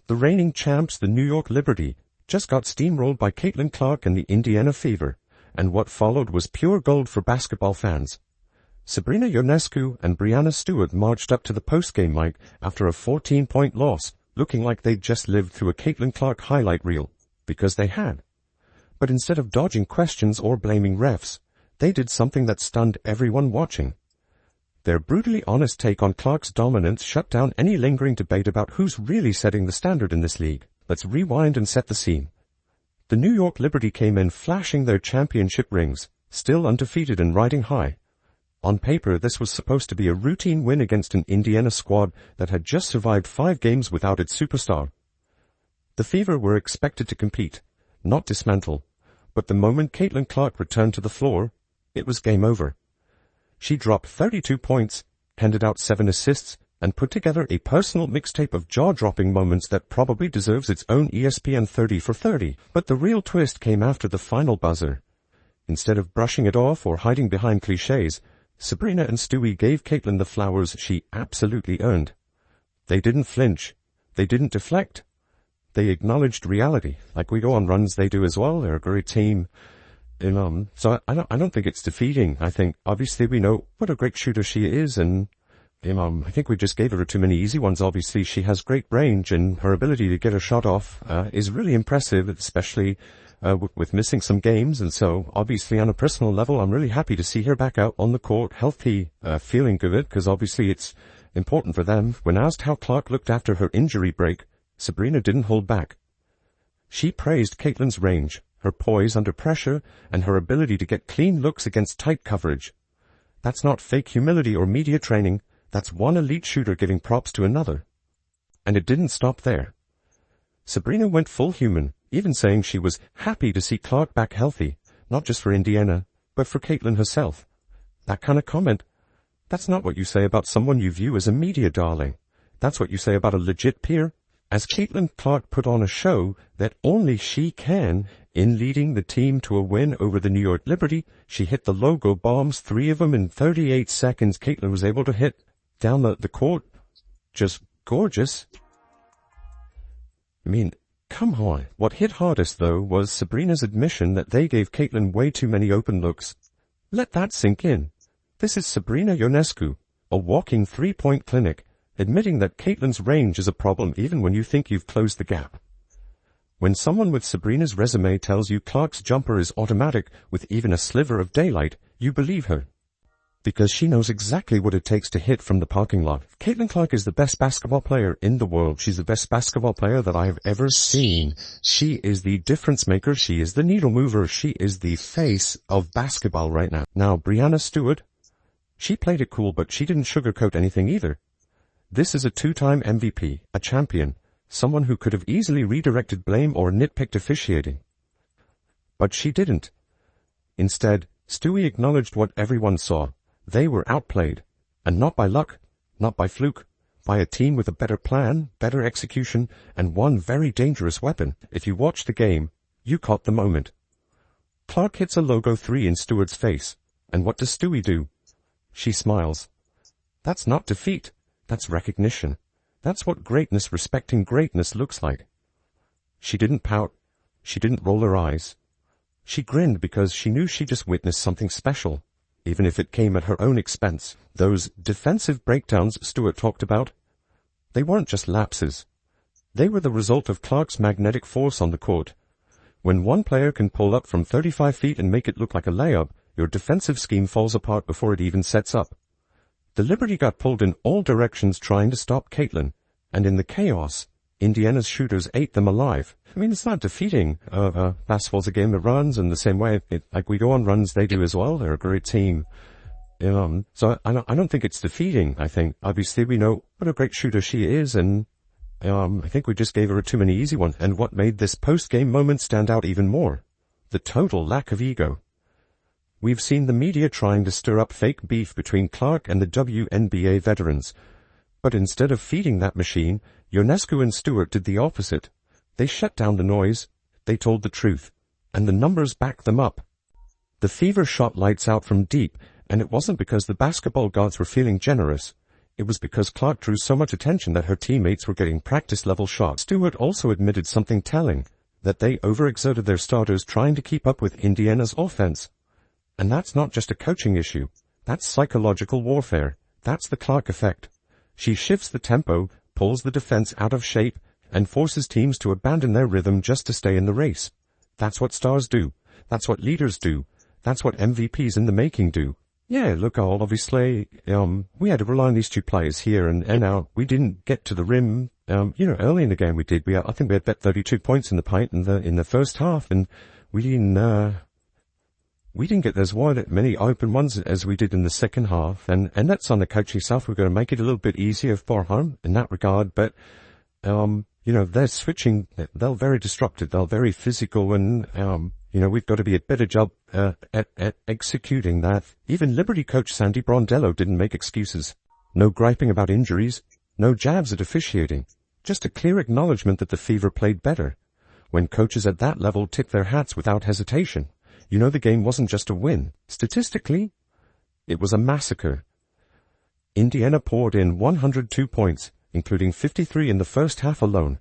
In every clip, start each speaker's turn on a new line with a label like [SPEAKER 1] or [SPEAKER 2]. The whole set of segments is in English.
[SPEAKER 1] The reigning champs, the New York Liberty, just got steamrolled by Caitlin Clark and the Indiana Fever, and what followed was pure gold for basketball fans. Sabrina Ionescu and Breanna Stewart marched up to the post-game mic after a 14-point loss, looking like they'd just lived through a Caitlin Clark highlight reel, because they had. But instead of dodging questions or blaming refs, they did something that stunned everyone watching. Their brutally honest take on Clark's dominance shut down any lingering debate about who's really setting the standard in this league. Let's rewind and set the scene. The New York Liberty came in flashing their championship rings, still undefeated and riding high. On paper, this was supposed to be a routine win against an Indiana squad that had just survived 5 games without its superstar. The Fever were expected to compete, not dismantle, but the moment Caitlin Clark returned to the floor, it was game over. She dropped 32 points, handed out 7 assists, and put together a personal mixtape of jaw-dropping moments that probably deserves its own ESPN 30 for 30. But the real twist came after the final buzzer. Instead of brushing it off or hiding behind cliches, Sabrina and Stewie gave Caitlin the flowers she absolutely earned. They didn't flinch. They didn't deflect. They acknowledged reality. Like we go on runs, they do as well. They're a great team. So I don't think it's defeating. I think obviously we know what a great shooter she is, and I think we just gave her too many easy ones. Obviously, she has great range, and her ability to get her shot off is really impressive, especially with missing some games. And so, obviously, on a personal level, I'm really happy to see her back out on the court, healthy, feeling good, because obviously it's important for them. When asked how Clark looked after her injury break, Sabrina didn't hold back. She praised Caitlin's range, her poise under pressure, and her ability to get clean looks against tight coverage. That's not fake humility or media training. That's one elite shooter giving props to another. And it didn't stop there. Sabrina went full human, even saying she was happy to see Clark back healthy, not just for Indiana, but for Caitlin herself. That kind of comment, that's not what you say about someone you view as a media darling. That's what you say about a legit peer. As Caitlin Clark put on a show that only she can, in leading the team to a win over the New York Liberty, she hit the logo bombs, 3 of them in 38 seconds. Caitlin was able to hit down the court. Just gorgeous. I mean, come on. What hit hardest, though, was Sabrina's admission that they gave Caitlin way too many open looks. Let that sink in. This is Sabrina Ionescu, a walking 3-point clinic, admitting that Caitlin's range is a problem even when you think you've closed the gap. When someone with Sabrina's resume tells you Clark's jumper is automatic with even a sliver of daylight, you believe her. Because she knows exactly what it takes to hit from the parking lot. Caitlin Clark is the best basketball player in the world. She's the best basketball player that I have ever seen. She is the difference maker. She is the needle mover. She is the face of basketball right now. Now, Breanna Stewart, she played it cool, but she didn't sugarcoat anything either. This is a 2-time MVP, a champion, someone who could have easily redirected blame or nitpicked officiating. But she didn't. Instead, Stewie acknowledged what everyone saw. They were outplayed, and not by luck, not by fluke, by a team with a better plan, better execution, and one very dangerous weapon. If you watched the game, you caught the moment. Clark hits a logo 3 in Stewart's face, and what does Stewie do? She smiles. That's not defeat, that's recognition. That's what greatness respecting greatness looks like. She didn't pout, she didn't roll her eyes. She grinned because she knew she just witnessed something special, even if it came at her own expense. Those defensive breakdowns Stewart talked about, they weren't just lapses. They were the result of Clark's magnetic force on the court. When one player can pull up from 35 feet and make it look like a layup, your defensive scheme falls apart before it even sets up. The Liberty got pulled in all directions trying to stop Caitlin, and in the chaos, Indiana's shooters ate them alive. I mean, it's not defeating. Basketball's a game that runs, and the same way, like we go on runs, they do as well. They're a great team. So I don't think it's defeating. I think, obviously, we know what a great shooter she is, and I think we just gave her too many easy ones. And what made this post-game moment stand out even more? The total lack of ego. We've seen the media trying to stir up fake beef between Clark and the WNBA veterans. But instead of feeding that machine, Ionescu and Stewart did the opposite. They shut down the noise, they told the truth, and the numbers backed them up. The Fever shot lights out from deep, and it wasn't because the basketball gods were feeling generous. It was because Clark drew so much attention that her teammates were getting practice-level shots. Stewart also admitted something telling, that they overexerted their starters trying to keep up with Indiana's offense. And that's not just a coaching issue. That's psychological warfare. That's the Clark effect. She shifts the tempo, pulls the defense out of shape, and forces teams to abandon their rhythm just to stay in the race. That's what stars do. That's what leaders do. That's what MVPs in the making do. Yeah, look, obviously, we had to rely on these two players here, and now we didn't get to the rim. Early in the game we did. I think we had bet 32 points in the paint in the first half, and we didn't get as many open ones as we did in the second half, and that's on the coaching staff. We're going to make it a little bit easier for her in that regard, but, they're switching, they're very disruptive, they're very physical, and, we've got to be a better job at executing that. Even Liberty coach Sandy Brondello didn't make excuses. No griping about injuries, no jabs at officiating, just a clear acknowledgement that the Fever played better. When coaches at that level tip their hats without hesitation, the game wasn't just a win. Statistically, it was a massacre. Indiana poured in 102 points, including 53 in the first half alone.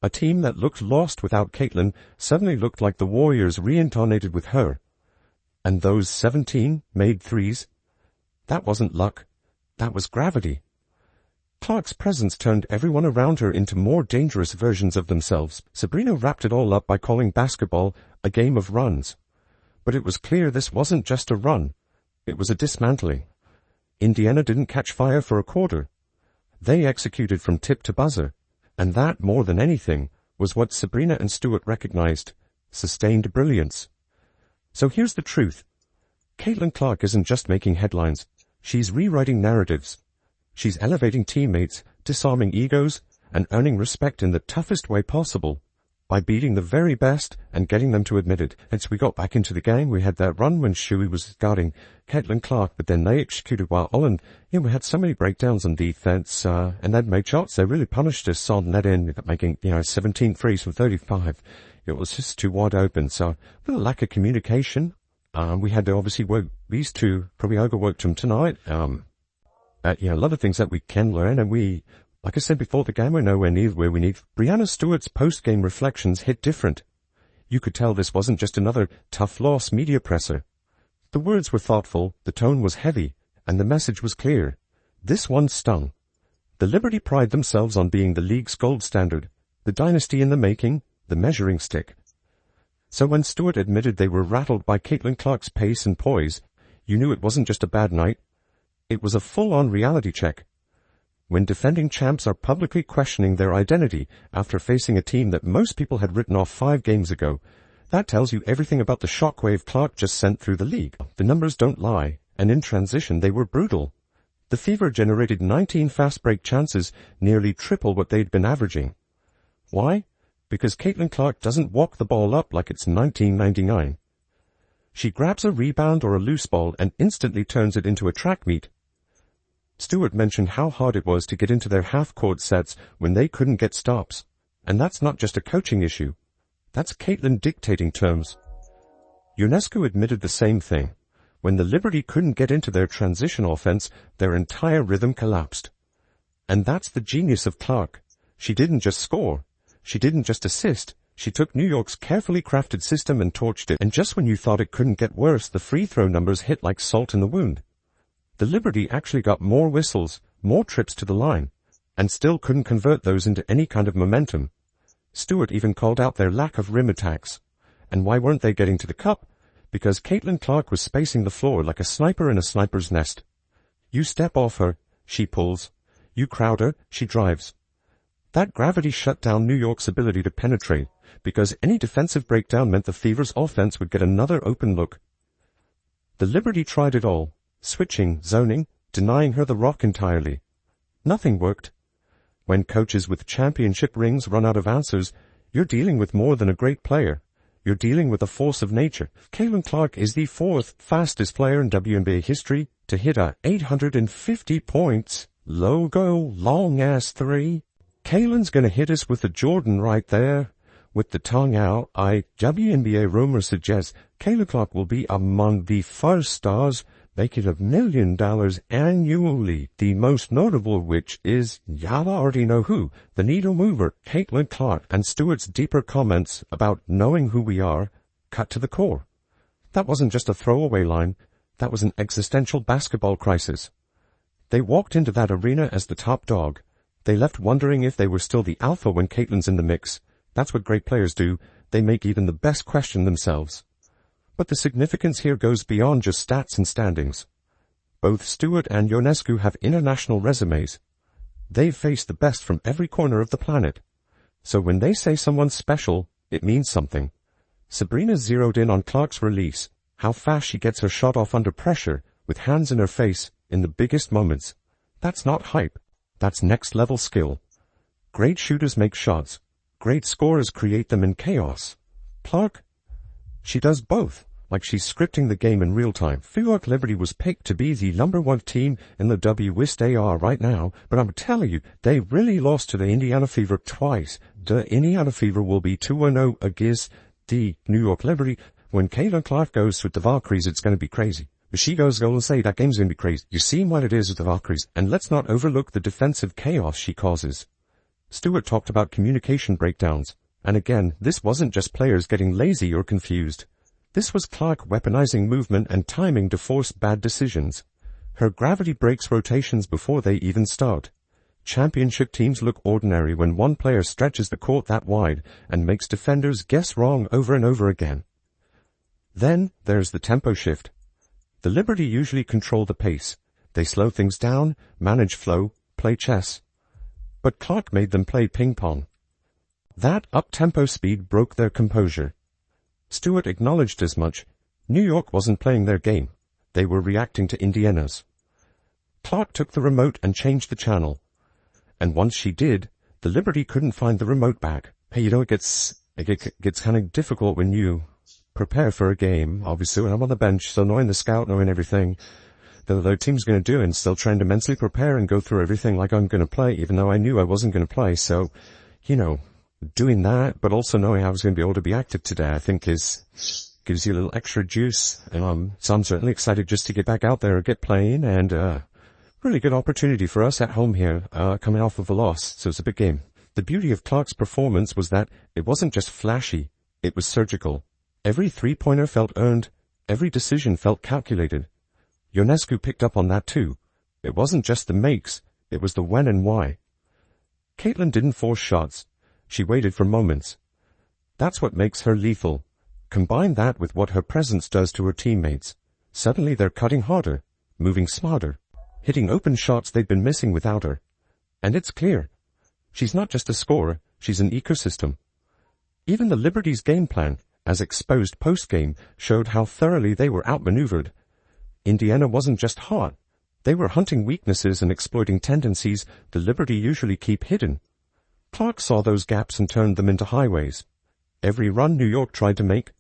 [SPEAKER 1] A team that looked lost without Caitlin suddenly looked like the Warriors reincarnated with her. And those 17 made threes. That wasn't luck. That was gravity. Clark's presence turned everyone around her into more dangerous versions of themselves. Sabrina wrapped it all up by calling basketball a game of runs. But it was clear this wasn't just a run. It was a dismantling. Indiana didn't catch fire for a quarter. They executed from tip to buzzer. And that, more than anything, was what Sabrina and Stewart recognized: sustained brilliance. So here's the truth. Caitlin Clark isn't just making headlines. She's rewriting narratives. She's elevating teammates, disarming egos, and earning respect in the toughest way possible, by beating the very best and getting them to admit it. And so we got back into the game. We had that run when Shuey was guarding Caitlin Clark, but then they executed well. And we had so many breakdowns on defense, and they'd made shots. They really punished us on that end, making 17 threes from 35. It was just too wide open. So with a lack of communication, we had to obviously work these two. Probably overworked them tonight. A lot of things that we can learn, and we, like I said before the game, we're nowhere near where we need. Brianna Stewart's post-game reflections hit different. You could tell this wasn't just another tough loss media presser. The words were thoughtful, the tone was heavy, and the message was clear. This one stung. The Liberty pride themselves on being the league's gold standard, the dynasty in the making, the measuring stick. So when Stewart admitted they were rattled by Caitlin Clark's pace and poise, you knew it wasn't just a bad night. It was a full-on reality check. When defending champs are publicly questioning their identity after facing a team that most people had written off 5 games ago, that tells you everything about the shockwave Clark just sent through the league. The numbers don't lie, and in transition they were brutal. The Fever generated 19 fast break chances, nearly triple what they'd been averaging. Why? Because Caitlin Clark doesn't walk the ball up like it's 1999. She grabs a rebound or a loose ball and instantly turns it into a track meet. Stewart mentioned how hard it was to get into their half-court sets when they couldn't get stops. And that's not just a coaching issue. That's Caitlin dictating terms. Ionescu admitted the same thing. When the Liberty couldn't get into their transition offense, their entire rhythm collapsed. And that's the genius of Clark. She didn't just score. She didn't just assist. She took New York's carefully crafted system and torched it. And just when you thought it couldn't get worse, the free throw numbers hit like salt in the wound. The Liberty actually got more whistles, more trips to the line, and still couldn't convert those into any kind of momentum. Stewart even called out their lack of rim attacks. And why weren't they getting to the cup? Because Caitlin Clark was spacing the floor like a sniper in a sniper's nest. You step off her, she pulls. You crowd her, she drives. That gravity shut down New York's ability to penetrate, because any defensive breakdown meant the Fever's offense would get another open look. The Liberty tried it all. Switching, zoning, denying her the rock entirely. Nothing worked. When coaches with championship rings run out of answers, you're dealing with more than a great player. You're dealing with a force of nature. Caitlin Clark is the 4th fastest player in WNBA history to hit a 850 points, logo, long-ass 3. Caitlin's gonna hit us with the Jordan right there. With the tongue out, WNBA rumor suggests Caitlin Clark will be among the first stars making $1 million annually, the most notable of which is, y'all already know who, the needle mover, Caitlin Clark, and Stewart's deeper comments about knowing who we are, cut to the core. That wasn't just a throwaway line, that was an existential basketball crisis. They walked into that arena as the top dog. They left wondering if they were still the alpha when Caitlin's in the mix. That's what great players do, they make even the best question themselves. But the significance here goes beyond just stats and standings. Both Stewart and Ionescu have international resumes. They've faced the best from every corner of the planet. So when they say someone's special, it means something. Sabrina zeroed in on Clark's release, how fast she gets her shot off under pressure, with hands in her face, in the biggest moments. That's not hype. That's next-level skill. Great shooters make shots. Great scorers create them in chaos. Clark? She does both, like she's scripting the game in real time. New York Liberty was picked to be the #1 team in the wnba right now, but I'm telling you, they really lost to the Indiana Fever twice. The Indiana Fever will be 2-0 against the New York Liberty. When Caitlin Clark goes with the Valkyries, it's going to be crazy. But she goes Golden State, that game's going to be crazy. You've seen what it is with the Valkyries, and let's not overlook the defensive chaos she causes. Stewart talked about communication breakdowns. And again, this wasn't just players getting lazy or confused. This was Clark weaponizing movement and timing to force bad decisions. Her gravity breaks rotations before they even start. Championship teams look ordinary when one player stretches the court that wide and makes defenders guess wrong over and over again. Then there's the tempo shift. The Liberty usually control the pace. They slow things down, manage flow, play chess. But Clark made them play ping-pong. That up-tempo speed broke their composure. Stewart acknowledged as much. New York wasn't playing their game. They were reacting to Indiana's. Clark took the remote and changed the channel. And once she did, the Liberty couldn't find the remote back. Hey, it gets kind of difficult when you prepare for a game, obviously, when I'm on the bench, so knowing the scout, knowing everything that the team's going to do, and still trying to mentally prepare and go through everything like I'm going to play, even though I knew I wasn't going to play. So, doing that, but also knowing I was going to be able to be active today, I think gives you a little extra juice. And so I'm certainly excited just to get back out there and get playing, and really good opportunity for us at home here, coming off of a loss, so it's a big game. The beauty of Clark's performance was that it wasn't just flashy, it was surgical. Every three-pointer felt earned, every decision felt calculated. Ionescu picked up on that too. It wasn't just the makes, it was the when and why. Caitlin didn't force shots. She waited for moments. That's what makes her lethal. Combine that with what her presence does to her teammates. Suddenly they're cutting harder, moving smarter, hitting open shots they'd been missing without her. And it's clear. She's not just a scorer, she's an ecosystem. Even the Liberty's game plan, as exposed post-game, showed how thoroughly they were outmaneuvered. Indiana wasn't just hot. They were hunting weaknesses and exploiting tendencies the Liberty usually keep hidden. Clark saw those gaps and turned them into highways. Every run New York tried to make,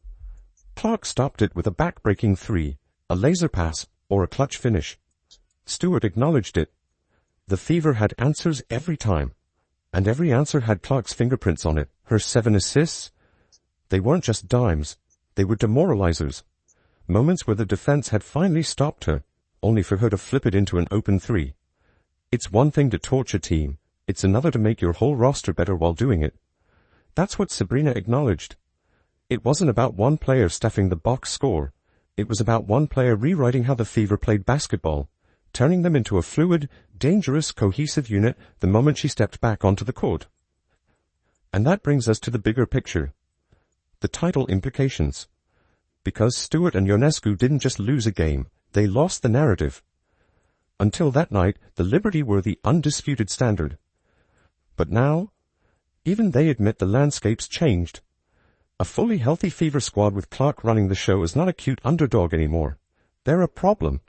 [SPEAKER 1] Clark stopped it with a back-breaking three, a laser pass, or a clutch finish. Stewart acknowledged it. The Fever had answers every time, and every answer had Clark's fingerprints on it. Her 7 assists, they weren't just dimes, they were demoralizers. Moments where the defense had finally stopped her, only for her to flip it into an open three. It's one thing to torch a team. It's another to make your whole roster better while doing it. That's what Sabrina acknowledged. It wasn't about one player stuffing the box score. It was about one player rewriting how the Fever played basketball, turning them into a fluid, dangerous, cohesive unit the moment she stepped back onto the court. And that brings us to the bigger picture. The title implications. Because Stewart and Ionescu didn't just lose a game, they lost the narrative. Until that night, the Liberty were the undisputed standard. But now, even they admit the landscape's changed. A fully healthy Fever squad with Clark running the show is not a cute underdog anymore. They're a problem.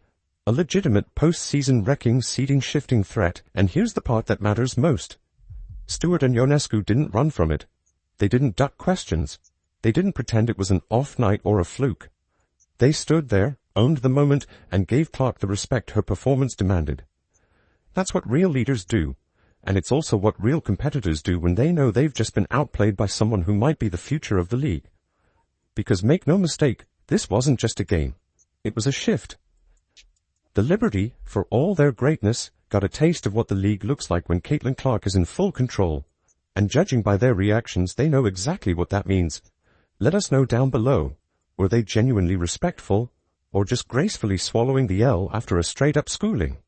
[SPEAKER 1] A legitimate post-season wrecking, seeding-shifting threat. And here's the part that matters most. Stewart and Ionescu didn't run from it. They didn't duck questions. They didn't pretend it was an off night or a fluke. They stood there, owned the moment, and gave Clark the respect her performance demanded. That's what real leaders do. And it's also what real competitors do when they know they've just been outplayed by someone who might be the future of the league. Because make no mistake, this wasn't just a game. It was a shift. The Liberty, for all their greatness, got a taste of what the league looks like when Caitlin Clark is in full control. And judging by their reactions, they know exactly what that means. Let us know down below. Were they genuinely respectful, or just gracefully swallowing the L after a straight-up schooling?